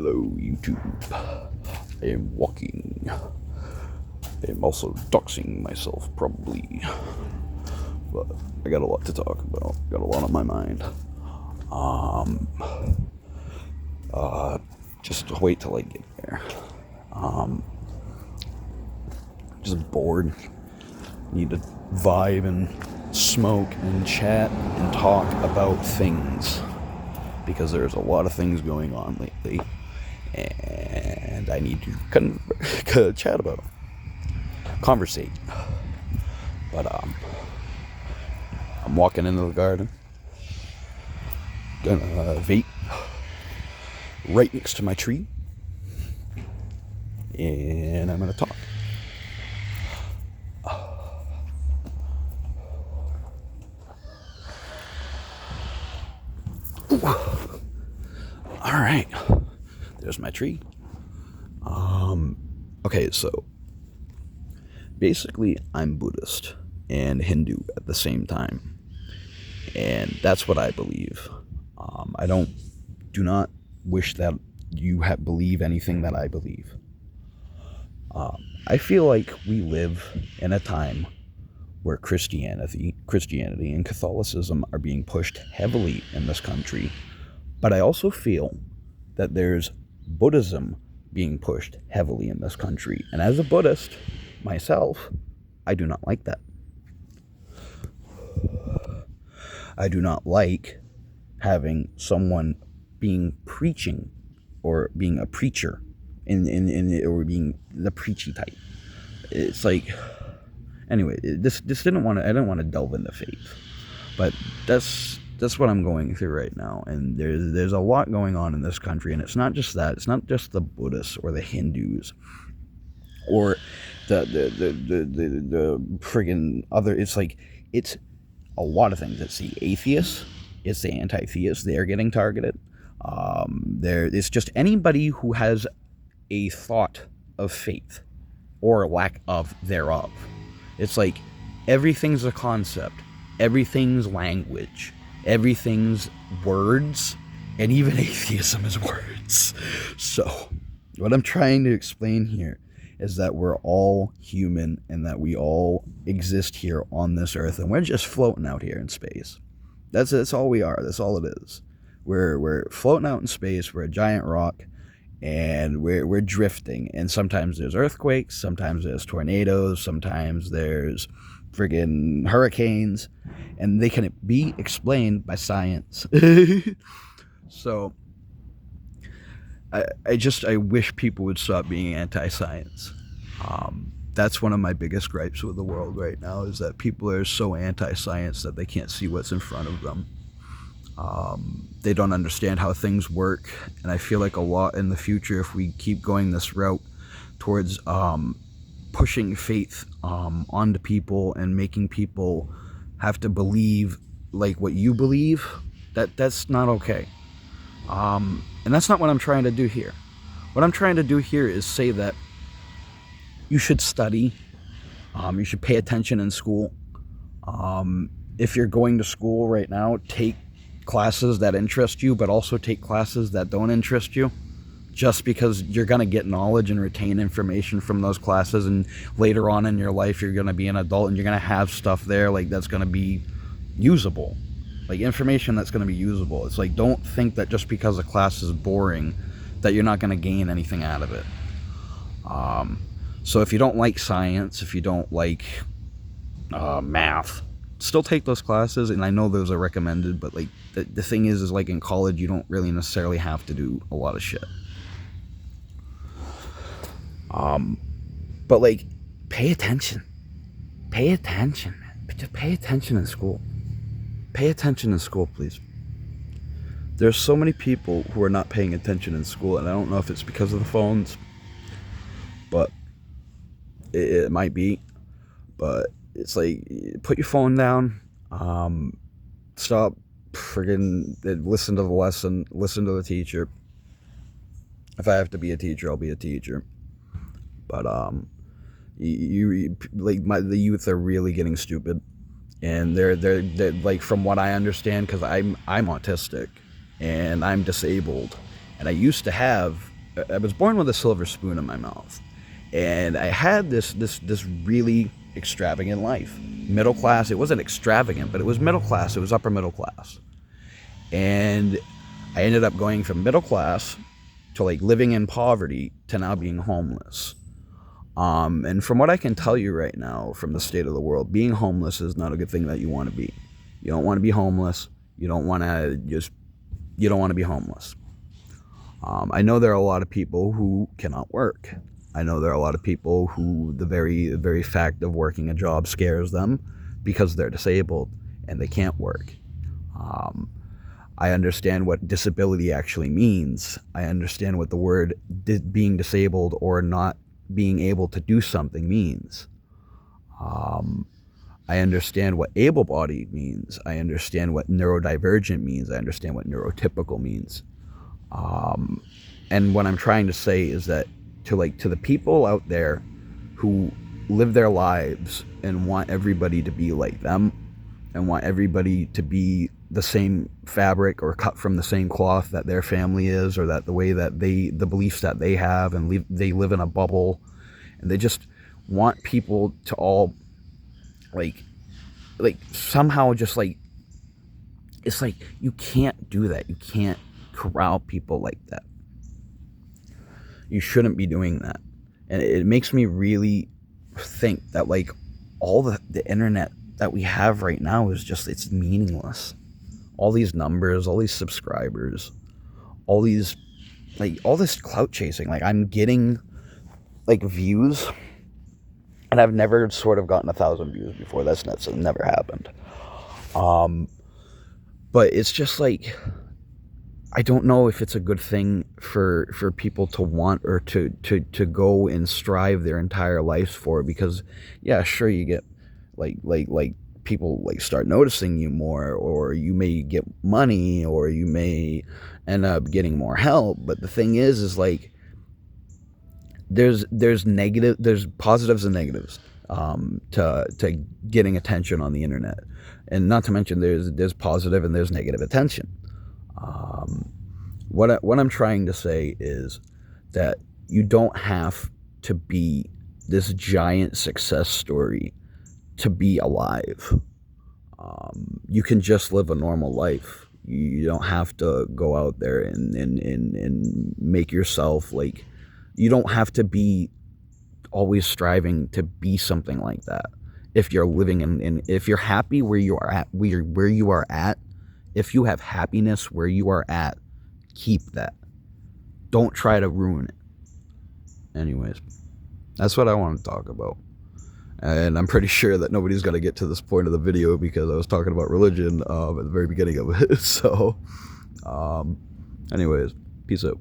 Hello, YouTube. I am walking. I am also doxing myself, probably. But I got a lot to talk about. Got a lot on my mind. Just wait till I get there. Just bored. Need to vibe and smoke and chat and talk about things. Because there's a lot of things going on lately. And I need to chat about them. Conversate. But I'm walking into the garden. Gonna vape right next to my tree. And I'm gonna talk. Alright. There's my tree. Okay, so basically I'm Buddhist and Hindu at the same time. And that's what I believe. I do not wish that you believe anything that I believe. I feel like we live in a time where Christianity and Catholicism are being pushed heavily in this country. But I also feel that there's Buddhism being pushed heavily in this country. And as a Buddhist myself, I do not like that. I do not like having someone preaching or being a preacher or being the preachy type. It's like, anyway, I didn't want to delve into faith, but that's what I'm going through right now. And there's a lot going on in this country, and it's not just that. It's not just the Buddhists or the Hindus or the friggin' other. It's like, it's a lot of things. It's the atheists. It's the anti-theists. They're getting targeted. It's just anybody who has a thought of faith or lack of thereof. It's like everything's a concept. Everything's language. Everything's words. And even atheism is words. So, what I'm trying to explain here is that we're all human and that we all exist here on this earth, and we're just floating out here in space. That's all we are. That's all it is. We're floating out in space. We're a giant rock, and we're drifting. And sometimes there's earthquakes. Sometimes there's tornadoes. Sometimes there's friggin' hurricanes, and they can be explained by science. So I wish people would stop being anti-science. That's one of my biggest gripes with the world right now, is that people are so anti-science that they can't see what's in front of them. They don't understand how things work, and I feel like a lot in the future, if we keep going this route towards pushing faith onto people and making people have to believe like what you believe, that's not okay. And that's not what I'm trying to do here. What I'm trying to do here is say that you should study. You should pay attention in school. If you're going to school right now, take classes that interest you, but also take classes that don't interest you. Just because you're going to get knowledge and retain information from those classes, and later on in your life you're going to be an adult and you're going to have stuff there like that's going to be usable. Like information that's going to be usable. It's like, don't think that just because a class is boring that you're not going to gain anything out of it. So if you don't like science, if you don't like math, still take those classes. And I know those are recommended, but like the thing is like in college you don't really necessarily have to do a lot of shit. But like, pay attention. Pay attention, man. Just pay attention in school. Pay attention in school, please. There's so many people who are not paying attention in school, and I don't know if it's because of the phones, but it might be. But it's like, put your phone down, stop friggin' listen to the lesson, listen to the teacher. If I have to be a teacher, I'll be a teacher. But you like the youth are really getting stupid, and they're like, from what I understand, because I'm autistic and I'm disabled, and I used to have I was born with a silver spoon in my mouth, and I had this really extravagant life. Middle class. It wasn't extravagant, but it was middle class. It was upper middle class, and I ended up going from middle class to like living in poverty to now being homeless. And from what I can tell you right now, from the state of the world, being homeless is not a good thing that you want to be. You don't want to be homeless. You don't want to be homeless. I know there are a lot of people who cannot work. I know there are a lot of people who the very fact of working a job scares them because they're disabled and they can't work. I understand what disability actually means. I understand what the word being disabled or not being able to do something means. I understand what able-bodied means. I understand what neurodivergent means. I understand what neurotypical means. And what I'm trying to say is that to the people out there who live their lives and want everybody to be like them and want everybody to be the same fabric or cut from the same cloth that their family is, or that the way that the beliefs that they have, and they live in a bubble, and they just want people to all like somehow just like, it's like you can't do that. You can't corral people like that. You shouldn't be doing that. And it makes me really think that like all the internet that we have right now is just, it's meaningless. All these numbers, all these subscribers, all these all this clout chasing. Like I'm getting like views, and I've never sort of gotten 1,000 views before. That's never happened. But it's just like, I don't know if it's a good thing for people to want or to go and strive their entire lives for, because yeah, sure, you get like people like start noticing you more, or you may get money, or you may end up getting more help. But the thing is like there's positives and negatives to getting attention on the internet, and not to mention there's positive and there's negative attention. What I'm trying to say is that you don't have to be this giant success story to be alive. You can just live a normal life. You don't have to go out there and make yourself like, you don't have to be always striving to be something like that. If you're living in if you're happy where you are at, if you have happiness where you are at, keep that. Don't try to ruin it. Anyways, that's what I want to talk about. And I'm pretty sure that nobody's going to get to this point of the video because I was talking about religion at the very beginning of it. So, anyways, peace out.